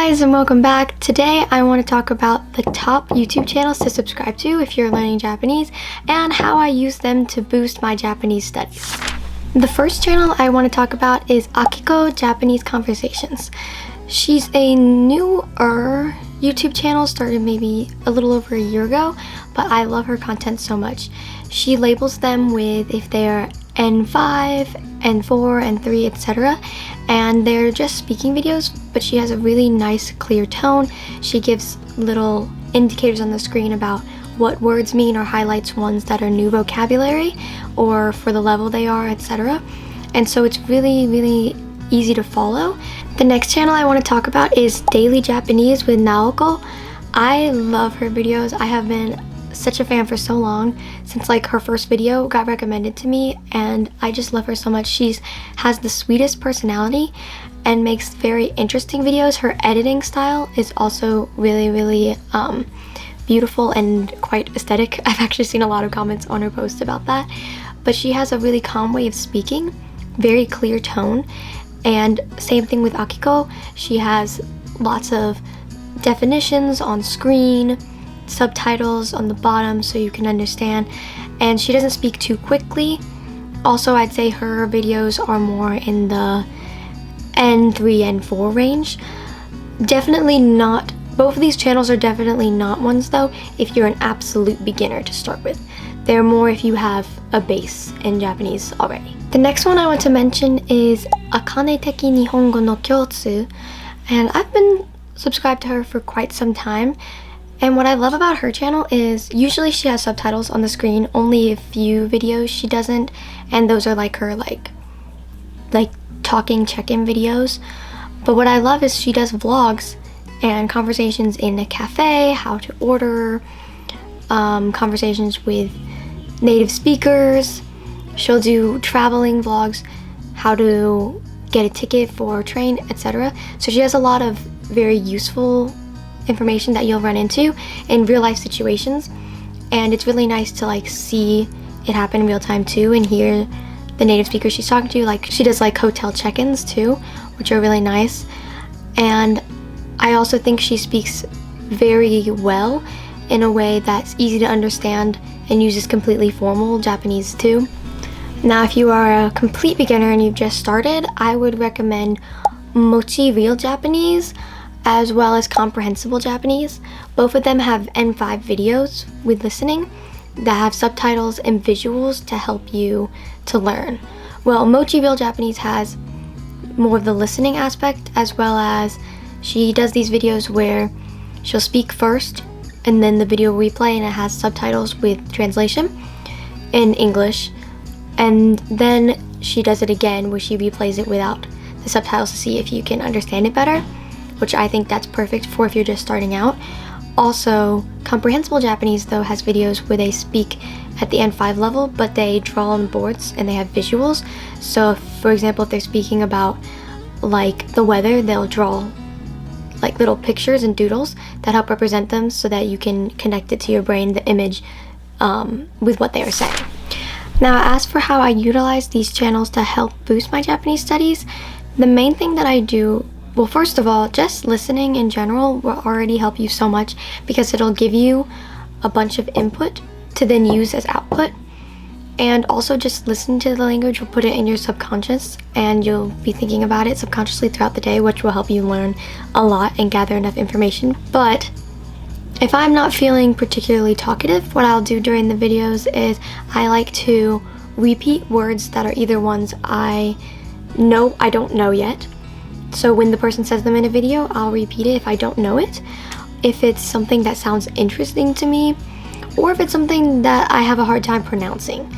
guys, and welcome back. Today I want to talk about the top YouTube channels to subscribe to if you're learning Japanese and how I use them to boost my Japanese studies. The first channel I want to talk about is Akiko Japanese Conversations. She's a newer YouTube channel, started maybe a little over a year ago, but I love her content so much. She labels them with if they're N5, N4, N3, etc. And they're just speaking videos, but she has a really nice, clear tone. She gives little indicators on the screen about what words mean or highlights ones that are new vocabulary or for the level they are, etc. And so it's really easy to follow. The next channel I want to talk about is Daily Japanese with Naoko. I love her videos. I have been such a fan for so long, since like her first video got recommended to me, and I just love her so much. She has the sweetest personality and makes very interesting videos. Her editing style is also really beautiful and quite aesthetic. I've actually seen a lot of comments on her posts about that. But she has a really calm way of speaking, very clear tone, and same thing with Akiko. She has lots of definitions on screen, subtitles on the bottom so you can understand, and she doesn't speak too quickly. Also, I'd say her videos are more in the N3, N4 range. Definitely not, both of these channels are definitely not ones though if you're an absolute beginner to start with. They're more if you have a base in Japanese already. The next one I want to mention is Akane的日本語教室, and I've been subscribed to her for quite some time. And what I love about her channel is usually she has subtitles on the screen. Only a few videos she doesn't, and those are like her like talking check-in videos. But what I love is she does vlogs and conversations in a cafe, how to order, conversations with native speakers. She'll do traveling vlogs, how to get a ticket for a train, etc. So she has a lot of very useful information that you'll run into in real life situations, and it's really nice to like see it happen in real time too and hear the native speaker she's talking to. Like she does like hotel check-ins too, which are really nice. And I also think she speaks very well in a way that's easy to understand and uses completely formal Japanese too. Now if you are a complete beginner and you've just started, I would recommend Mochi Real Japanese as well as Comprehensible Japanese. Both of them have N5 videos with listening that have subtitles and visuals to help you to learn. Well, Mochi Real Japanese has more of the listening aspect, as well as she does these videos where she'll speak first and then the video replay, and it has subtitles with translation in English, and then she does it again where she replays it without the subtitles to see if you can understand it better, which I think that's perfect for if you're just starting out. Also, Comprehensible Japanese though has videos where they speak at the N5 level, but they draw on boards and they have visuals. So if, for example, if they're speaking about like the weather, they'll draw like little pictures and doodles that help represent them so that you can connect it to your brain, the image, with what they are saying. Now, as for how I utilize these channels to help boost my Japanese studies, the main thing that I do, well, first of all, just listening in general will already help you so much because it'll give you a bunch of input to then use as output. And also just listening to the language will put it in your subconscious, and you'll be thinking about it subconsciously throughout the day, which will help you learn a lot and gather enough information. But if I'm not feeling particularly talkative, what I'll do during the videos is I like to repeat words that are either ones I know I don't know yet. So when the person says them in a video, I'll repeat it if I don't know it. If it's something that sounds interesting to me, or if it's something that I have a hard time pronouncing,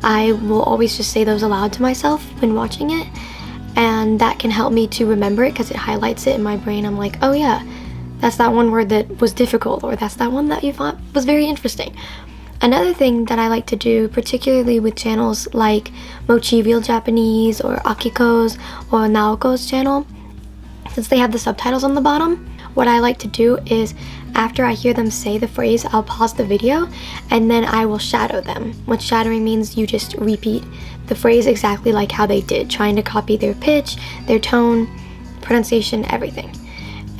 I will always just say those aloud to myself when watching it, and that can help me to remember it because it highlights it in my brain. I'm like, oh yeah, that's that one word that was difficult, or that's that one that you thought was very interesting. Another thing that I like to do, particularly with channels like Mochi Real Japanese or Akiko's or Naoko's channel, since they have the subtitles on the bottom, what I like to do is after I hear them say the phrase, I'll pause the video and then I will shadow them. What shadowing means, you just repeat the phrase exactly like how they did, trying to copy their pitch, their tone, pronunciation, everything.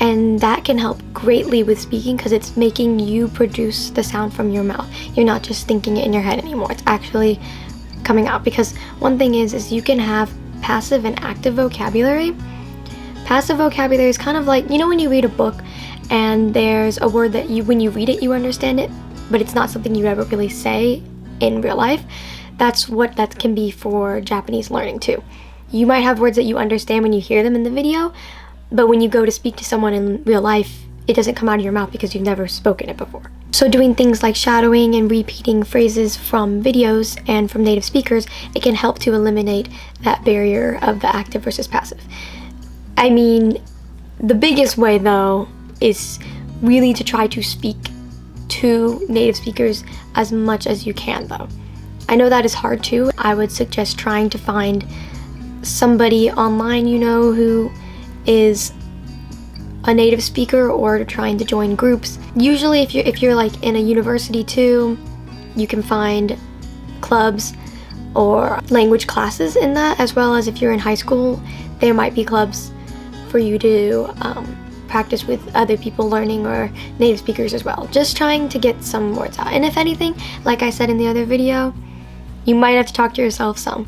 And that can help greatly with speaking because it's making you produce the sound from your mouth. You're not just thinking it in your head anymore. It's actually coming out. Because one thing is you can have passive and active vocabulary. Passive vocabulary is kind of like, you know, when you read a book and there's a word that when you read it, you understand it, but it's not something you ever really say in real life. That's what that can be for Japanese learning too. You might have words that you understand when you hear them in the video, but when you go to speak to someone in real life, it doesn't come out of your mouth because you've never spoken it before. So doing things like shadowing and repeating phrases from videos and from native speakers, it can help to eliminate that barrier of the active versus passive. I mean, the biggest way though is really to try to speak to native speakers as much as you can though. I know that is hard too. I would suggest trying to find somebody online you know who is a native speaker, or trying to join groups. Usually if you're like in a university too, you can find clubs or language classes in that, as well as if you're in high school, there might be clubs for you to practice with other people learning or native speakers as well. Just trying to get some words out. And if anything, like I said in the other video, you might have to talk to yourself some.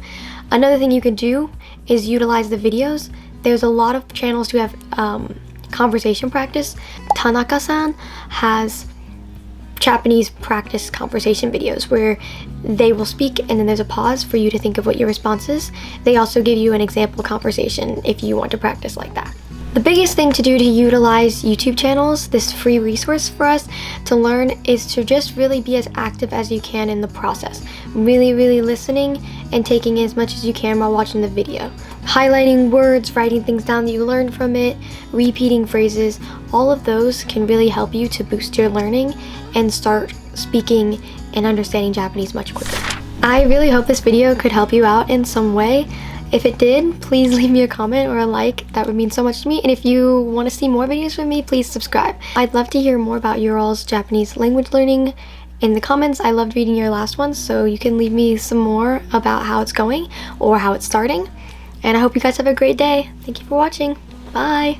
Another thing you could do is utilize the videos. There's a lot of channels who have conversation practice. Tanaka-san has Japanese practice conversation videos where they will speak and then there's a pause for you to think of what your response is. They also give you an example conversation if you want to practice like that. The biggest thing to do to utilize YouTube channels, this free resource for us to learn, is to just really be as active as you can in the process. Really listening and taking as much as you can while watching the video. Highlighting words, writing things down that you learned from it, repeating phrases, all of those can really help you to boost your learning and start speaking and understanding Japanese much quicker. I really hope this video could help you out in some way. If it did, please leave me a comment or a like. That would mean so much to me. And if you want to see more videos from me, please subscribe. I'd love to hear more about your all's Japanese language learning in the comments. I loved reading your last ones, so you can leave me some more about how it's going or how it's starting. And I hope you guys have a great day. Thank you for watching. Bye!